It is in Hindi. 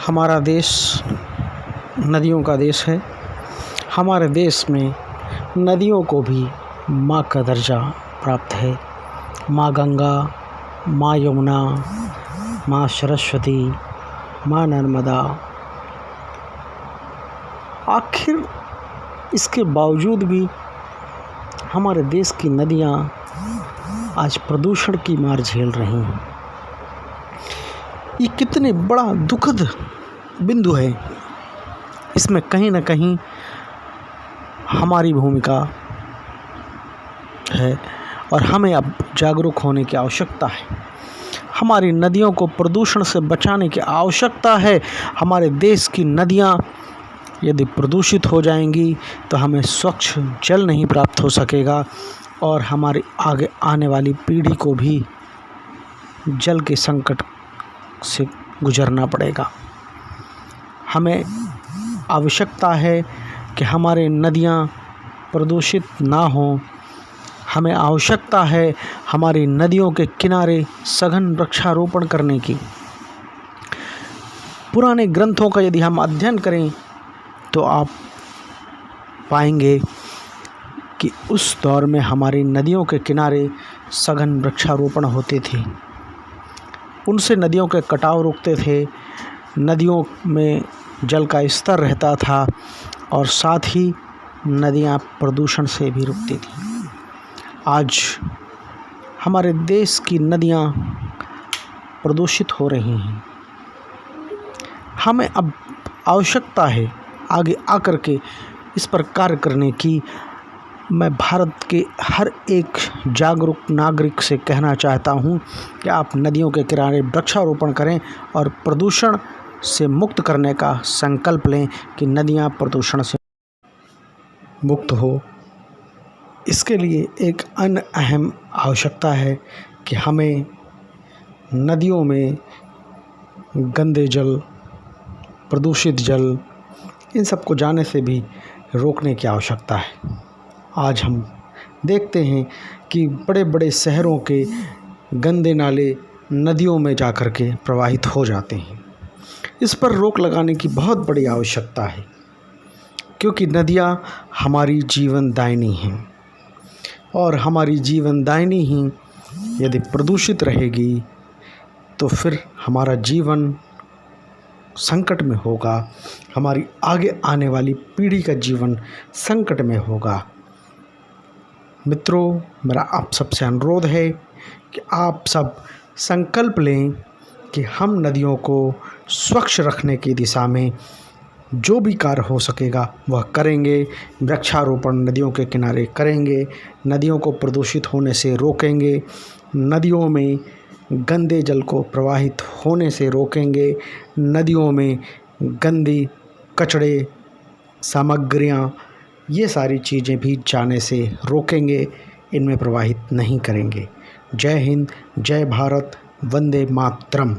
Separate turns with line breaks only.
हमारा देश नदियों का देश है। हमारे देश में नदियों को भी माँ का दर्जा प्राप्त है। माँ गंगा, माँ यमुना, माँ सरस्वती, माँ नर्मदा। आखिर इसके बावजूद भी हमारे देश की नदियाँ आज प्रदूषण की मार झेल रही हैं। ये कितने बड़ा दुखद बिंदु है। इसमें कहीं न कहीं हमारी भूमिका है और हमें अब जागरूक होने की आवश्यकता है। हमारी नदियों को प्रदूषण से बचाने की आवश्यकता है। हमारे देश की नदियाँ यदि प्रदूषित हो जाएंगी तो हमें स्वच्छ जल नहीं प्राप्त हो सकेगा और हमारी आगे आने वाली पीढ़ी को भी जल के संकट से गुजरना पड़ेगा। हमें आवश्यकता है कि हमारे नदियाँ प्रदूषित ना हों। हमें आवश्यकता है हमारी नदियों के किनारे सघन वृक्षारोपण करने की। पुराने ग्रंथों का यदि हम अध्ययन करें तो आप पाएंगे कि उस दौर में हमारी नदियों के किनारे सघन वृक्षारोपण होते थे। उनसे नदियों के कटाव रुकते थे, नदियों में जल का स्तर रहता था और साथ ही नदियाँ प्रदूषण से भी रुकती थी। आज हमारे देश की नदियाँ प्रदूषित हो रही हैं। हमें अब आवश्यकता है आगे आकर के इस पर कार्य करने की। मैं भारत के हर एक जागरूक नागरिक से कहना चाहता हूँ कि आप नदियों के किनारे वृक्षारोपण करें और प्रदूषण से मुक्त करने का संकल्प लें कि नदियाँ प्रदूषण से मुक्त हो। इसके लिए एक अन्य अहम आवश्यकता है कि हमें नदियों में गंदे जल, प्रदूषित जल, इन सब को जाने से भी रोकने की आवश्यकता है। आज हम देखते हैं कि बड़े बड़े शहरों के गंदे नाले नदियों में जाकर के प्रवाहित हो जाते हैं। इस पर रोक लगाने की बहुत बड़ी आवश्यकता है, क्योंकि नदियाँ हमारी जीवनदायिनी हैं और हमारी जीवनदायिनी ही यदि प्रदूषित रहेगी तो फिर हमारा जीवन संकट में होगा, हमारी आगे आने वाली पीढ़ी का जीवन संकट में होगा। मित्रों, मेरा आप सबसे अनुरोध है कि आप सब संकल्प लें कि हम नदियों को स्वच्छ रखने की दिशा में जो भी कार्य हो सकेगा वह करेंगे। वृक्षारोपण नदियों के किनारे करेंगे, नदियों को प्रदूषित होने से रोकेंगे, नदियों में गंदे जल को प्रवाहित होने से रोकेंगे, नदियों में गंदी कचड़े, सामग्रियाँ, ये सारी चीज़ें भी जाने से रोकेंगे, इनमें प्रवाहित नहीं करेंगे। जय हिंद, जय भारत, वंदे मातरम।